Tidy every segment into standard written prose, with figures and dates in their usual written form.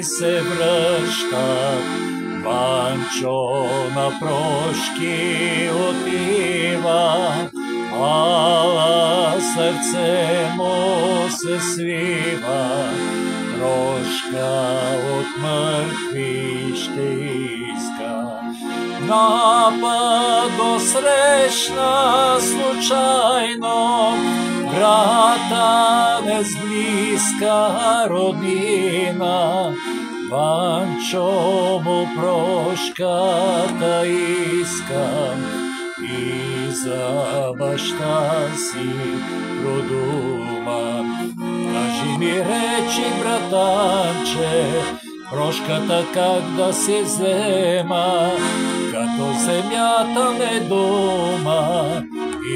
се връщат. Ванчо на прошки отива, ала сърце му се свива. Прошка от мъртви ще иска. Напад го срещна случайно, брата не с близка роднина. Ванчо му прошката иска и за баща си продума. Кажи ми, речи, братанче, прошката как да се взема, като земята не дума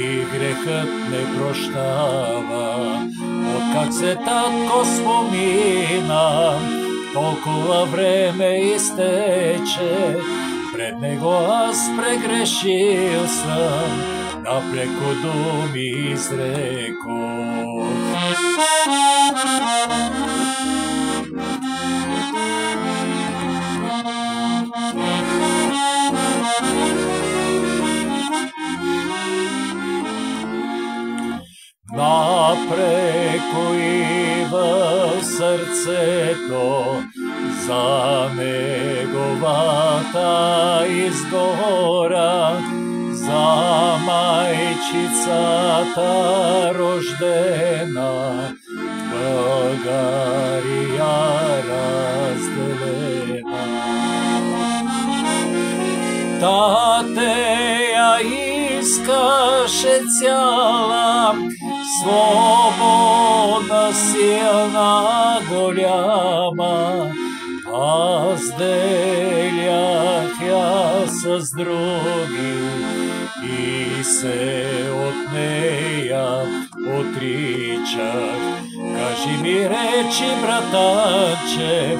и грехът не прощава. Откак се татко спомина, толкова време изтече, пред него аз прегрешил съм, напреко думи изрекох. Напреко и в сърцето за неговата изгора, за майчицата рождена, България разделена. Татея искаше цяла, свободна, силна, голяма. Аз делях я с други и се от нея отричах. Кажи ми, речи, братанче,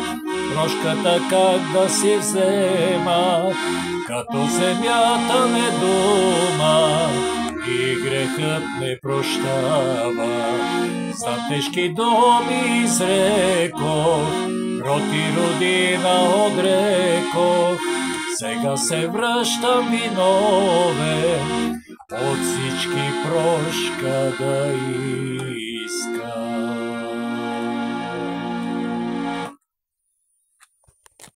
прошката как да си взема, като земята не дума и грехът не прощава. За тежки думи изрекох, род и родина отрекох. Сега се връщам виновен, от всички прошка да